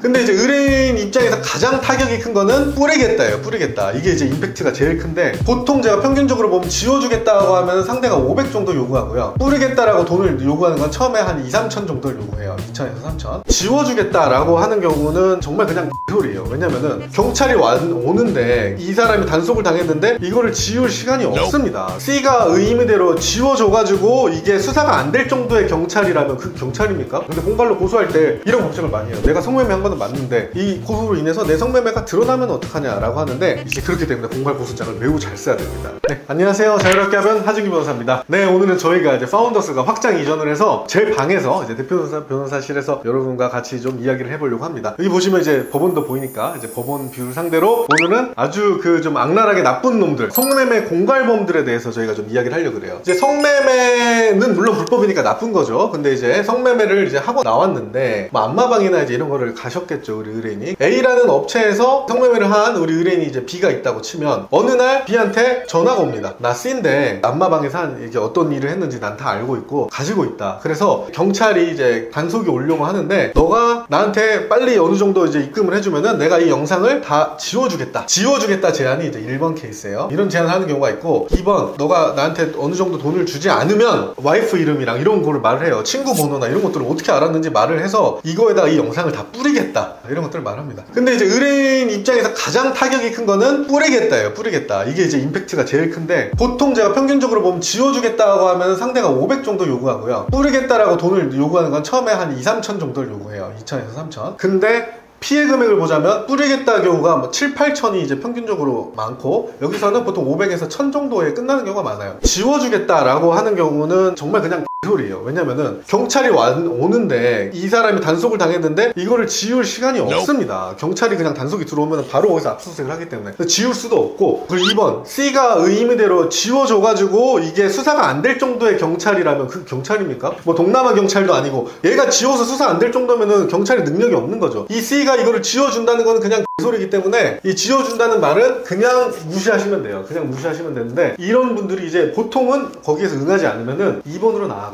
근데 이제 의뢰인 입장에서 가장 타격이 큰 거는 뿌리겠다예요. 뿌리겠다. 이게 이제 임팩트가 제일 큰데, 보통 제가 평균적으로 보면 지워주겠다고 하면 상대가 500 정도 요구하고요, 뿌리겠다라고 돈을 요구하는 건 처음에 한 2, 3천 정도를 요구해요. 2천에서 3천. 지워주겠다라고 하는 경우는 정말 그냥 소리예요. 왜냐면은 경찰이 오는데 이 사람이 단속을 당했는데 이거를 지울 시간이 없습니다. C가 의미대로 지워줘가지고 이게 수사가 안 될 정도의 경찰이라면 그 경찰입니까? 근데 공갈로 고소할 때 이런 걱정을 많이 해요. 내가 성매매 한 거는 맞는데 이 고소로 인해서 내 성매매가 드러나면 어떡하냐라고 하는데, 이제 그렇기 때문에 공갈 고소장을 매우 잘 써야 됩니다. 네, 안녕하세요. 자유롭게 하면 하준기 변호사입니다. 네, 오늘은 저희가 이제 파운더스가 확장 이전을 해서 제 방에서 이제 대표 변호사실에서 여러분과 같이 좀 이야기를 해보려고 합니다. 여기 보시면 이제 법원도 보이니까 이제 법원 뷰를 상대로 오늘은 아주 그 좀 악랄하게 나쁜 놈들, 성매매 공갈범들에 대해서 저희가 좀 이야기를 하려고 그래요. 이제 성매매는 물론 불법이니까 나쁜 거죠. 근데 이제 성매매를 이제 하고 나왔는데 뭐 안마방이나 이제 이런 거를 가셨겠죠, 우리 의뢰인이. A라는 업체에서 성매매를 한 우리 의뢰인이 이제 B가 있다고 치면, 어느 날 B한테 전화가 옵니다. 나 C인데 안마방에서 한 이게 어떤 일을 했는지 난 다 알고 있고 가지고 있다. 그래서 경찰이 이제 단속이 오려고 하는데 너가 나한테 빨리 어느 정도 이제 입금을 해주면은 내가 이 영상을 다 지워주겠다. 지워주겠다 제안이 이제 1번 케이스예요. 이런 제안을 하는 경우가 있고, 2번 너가 나한테 어느 정도 돈을 주지 않으면 와이프 이름이랑 이런 거를 말을 해요. 친구 번호나 이런 것들을 어떻게 알았는지 말을 해서 이거에다가 이 영상을 다 뿌리겠다. 이런 것들을 말합니다. 근데 이제 의뢰인 입장에서 가장 타격이 큰 거는 뿌리겠다예요. 뿌리겠다. 이게 이제 임팩트가 제일 큰데, 보통 제가 평균적으로 보면 지워주겠다고 하면 상대가 500 정도 요구하고요, 뿌리겠다라고 돈을 요구하는 건 처음에 한 2, 3천 정도를 요구해요. 2천에서 3천. 근데 피해 금액을 보자면 뿌리겠다 경우가 뭐 7, 8천이 이제 평균적으로 많고, 여기서는 보통 500에서 1000 정도에 끝나는 경우가 많아요. 지워주겠다라고 하는 경우는 정말 그냥 소리예요. 왜냐면은 경찰이 오는데 이 사람이 단속을 당했는데 이거를 지울 시간이 없습니다. 경찰이 그냥 단속이 들어오면 바로 거기서 압수수색을 하기 때문에 지울 수도 없고. 그리고 2번, C가 의미대로 지워줘가지고 이게 수사가 안 될 정도의 경찰이라면 그 경찰입니까? 뭐 동남아 경찰도 아니고, 얘가 지워서 수사 안 될 정도면은 경찰이 능력이 없는 거죠. 이 C가 이거를 지워준다는 거는 그냥 소리이기 때문에 이 지워준다는 말은 그냥 무시하시면 돼요. 그냥 무시하시면 되는데, 이런 분들이 이제 보통은 거기에서 응하지 않으면은 2번으로 나아가요.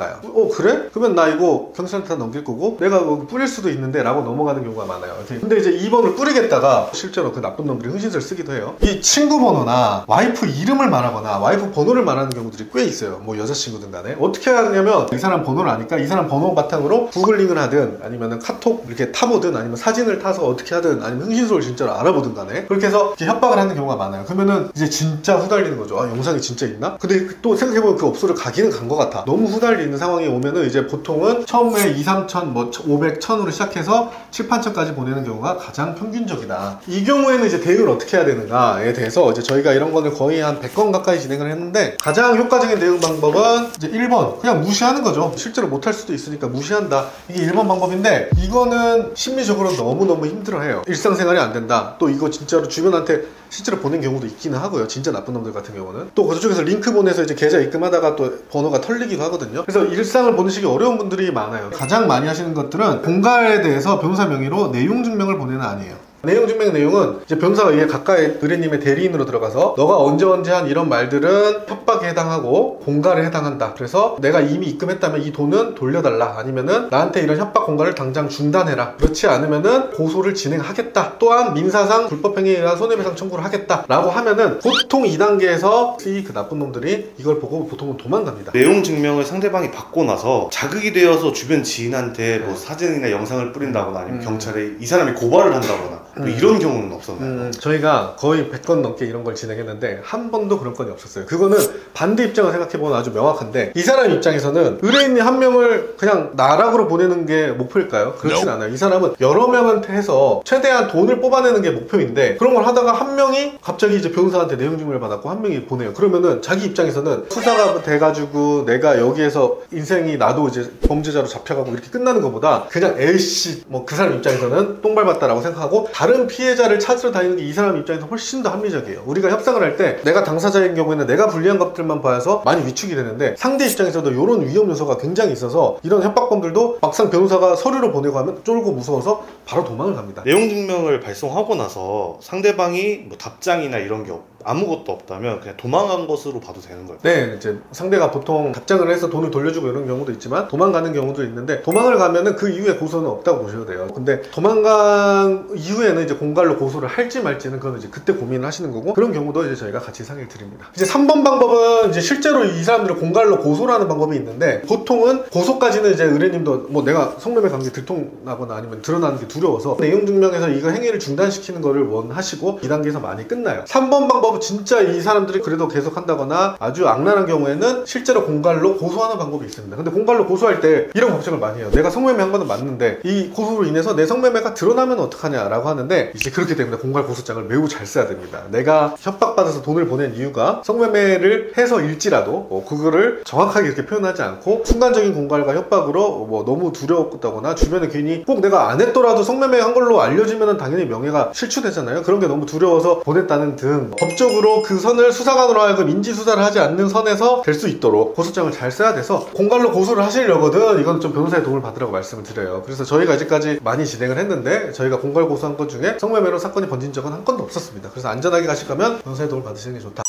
그래? 그러면 나 이거 경찰한테 넘길 거고 내가 뿌릴 수도 있는데 라고 넘어가는 경우가 많아요. 근데 이제 2번을 뿌리겠다가 실제로 그 나쁜 놈들이 흥신소를 쓰기도 해요. 이 친구 번호나 와이프 이름을 말하거나 와이프 번호를 말하는 경우들이 꽤 있어요. 뭐 여자친구든 간에. 어떻게 하냐면 이 사람 번호를 아니까 이 사람 번호 바탕으로 구글링을 하든 아니면 카톡 이렇게 타보든 아니면 사진을 타서 어떻게 하든 아니면 흥신소를 진짜로 알아보든 간에 그렇게 해서 이렇게 협박을 하는 경우가 많아요. 그러면은 이제 진짜 후달리는 거죠. 아, 영상이 진짜 있나? 근데 또 생각해보면 그 업소를 가기는 간 것 같아. 너무 후달리는 상황이 오면은 이제 보통은 처음에 2, 3천, 뭐 500, 1000으로 시작해서 7, 8천까지 보내는 경우가 가장 평균적이다. 이 경우에는 이제 대응을 어떻게 해야 되는가에 대해서 이제 저희가 이런 거를 거의 한 100건 가까이 진행을 했는데, 가장 효과적인 대응 방법은 이제 1번, 그냥 무시하는 거죠. 실제로 못할 수도 있으니까 무시한다. 이게 1번 방법인데, 이거는 심리적으로 너무너무 힘들어해요. 일상생활이 안 된다. 또 이거 진짜로 주변한테 실제로 보낸 경우도 있기는 하고요. 진짜 나쁜 놈들 같은 경우는 또 그쪽에서 링크 보내서 이제 계좌 입금하다가 또 번호가 털리기도 하거든요. 그래서 일상을 보내시기 어려운 분들이 많아요. 가장 많이 하시는 것들은 공갈에 대해서 변호사 명의로 내용 증명을 보내는 안이에요. 내용 증명 내용은 이제 변호사가 이게 가까이 의뢰님의 대리인으로 들어가서 너가 언제 한 이런 말들은 협박에 해당하고 공갈에 해당한다. 그래서 내가 이미 입금했다면 이 돈은 돌려달라. 아니면은 나한테 이런 협박 공갈을 당장 중단해라. 그렇지 않으면은 고소를 진행하겠다. 또한 민사상 불법행위에 의한 손해배상 청구를 하겠다. 라고 하면은 보통 2단계에서 그 나쁜 놈들이 이걸 보고 보통은 도망갑니다. 내용 증명을 상대방이 받고 나서 자극이 되어서 주변 지인한테 뭐 사진이나 영상을 뿌린다거나 아니면 경찰에 이 사람이 고발을 한다거나 뭐 이런 경우는 없었나요? 저희가 거의 100건 넘게 이런 걸 진행했는데 한 번도 그런 건이 없었어요. 그거는 반대 입장을 생각해보면 아주 명확한데, 이 사람 입장에서는 의뢰인 한 명을 그냥 나락으로 보내는 게 목표일까요? 그렇진 않아요. 이 사람은 여러 명한테 해서 최대한 돈을 뽑아내는 게 목표인데, 그런 걸 하다가 한 명이 갑자기 이제 변호사한테 내용 증명을 받았고 한 명이 보내요. 그러면은 자기 입장에서는 수사가 돼가지고 내가 여기에서 인생이 나도 이제 범죄자로 잡혀가고 이렇게 끝나는 것보다 그냥 에이씨 뭐 그 사람 입장에서는 똥 밟았다라고 생각하고 다른 피해자를 찾으러 다니는 게 이 사람 입장에서 훨씬 더 합리적이에요. 우리가 협상을 할 때 내가 당사자인 경우에는 내가 불리한 것들만 봐서 많이 위축이 되는데, 상대 입장에서도 이런 위험 요소가 굉장히 있어서 이런 협박범들도 막상 변호사가 서류로 보내고 하면 쫄고 무서워서 바로 도망을 갑니다. 내용 증명을 발송하고 나서 상대방이 뭐 답장이나 이런 게 아무것도 없다면 그냥 도망간 것으로 봐도 되는 거예요. 네, 이제 상대가 보통 답장을 해서 돈을 돌려주고 이런 경우도 있지만 도망가는 경우도 있는데, 도망을 가면은 그 이후에 고소는 없다고 보셔도 돼요. 근데 도망간 이후에는 이제 공갈로 고소를 할지 말지는 그건 이제 그때 고민을 하시는 거고, 그런 경우도 이제 저희가 같이 상의를 드립니다. 이제 3번 방법은 이제 실제로 이 사람들을 공갈로 고소를 하는 방법이 있는데, 보통은 고소까지는 이제 의뢰님도 뭐 내가 성매매 관계 들통나거나 아니면 드러나는 게 두려워서 내용 증명해서 이거 행위를 중단시키는 거를 원하시고 2단계에서 많이 끝나요. 3번 방법은 진짜 이 사람들이 그래도 계속 한다거나 아주 악랄한 경우에는 실제로 공갈로 고소하는 방법이 있습니다. 근데 공갈로 고소할 때 이런 걱정을 많이 해요. 내가 성매매 한 거는 맞는데 이 고소로 인해서 내 성매매가 드러나면 어떡하냐라고 하는데, 이제 그렇기 때문에 공갈 고소장을 매우 잘 써야 됩니다. 내가 협박받아서 돈을 보낸 이유가 성매매를 해서일지라도 그거를 정확하게 이렇게 표현하지 않고 순간적인 공갈과 협박으로 뭐 너무 두려웠다거나 주변에 괜히 꼭 내가 안 했더라도 성매매 한 걸로 알려지면 당연히 명예가 실추되잖아요. 그런 게 너무 두려워서 보냈다는 등 법적으로 그 선을 수사관으로 하여금 인지수사를 하지 않는 선에서 될 수 있도록 고소장을 잘 써야 돼서, 공갈로 고소를 하시려거든 이건 좀 변호사의 도움을 받으라고 말씀을 드려요. 그래서 저희가 아직까지 많이 진행을 했는데 저희가 공갈 고소한 것 중에 성매매로 사건이 번진 적은 한 건도 없었습니다. 그래서 안전하게 가실 거면 변호사의 도움을 받으시는 게 좋다.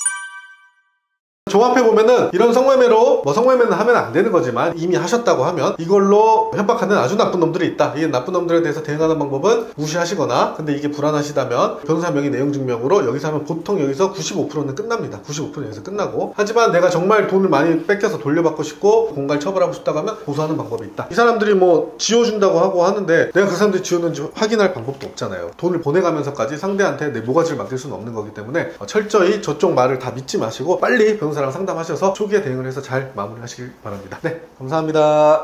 종합해보면은 이런 성매매로 뭐 성매매는 하면 안 되는 거지만 이미 하셨다고 하면 이걸로 협박하는 아주 나쁜 놈들이 있다. 이 나쁜 놈들에 대해서 대응하는 방법은 무시하시거나, 근데 이게 불안하시다면 변호사 명의 내용 증명으로 여기서 하면 보통 여기서 95%는 끝납니다. 95%는 여기서 끝나고, 하지만 내가 정말 돈을 많이 뺏겨서 돌려받고 싶고 공갈 처벌하고 싶다고 하면 고소하는 방법이 있다. 이 사람들이 뭐 지워준다고 하고 하는데 내가 그 사람들이 지웠는지 확인할 방법도 없잖아요. 돈을 보내가면서까지 상대한테 내 모가지를 맡길 수는 없는 거기 때문에 철저히 저쪽 말을 다 믿지 마시고 빨리 변호사랑 상담하셔서 초기에 대응을 해서 잘 마무리하시길 바랍니다. 네, 감사합니다.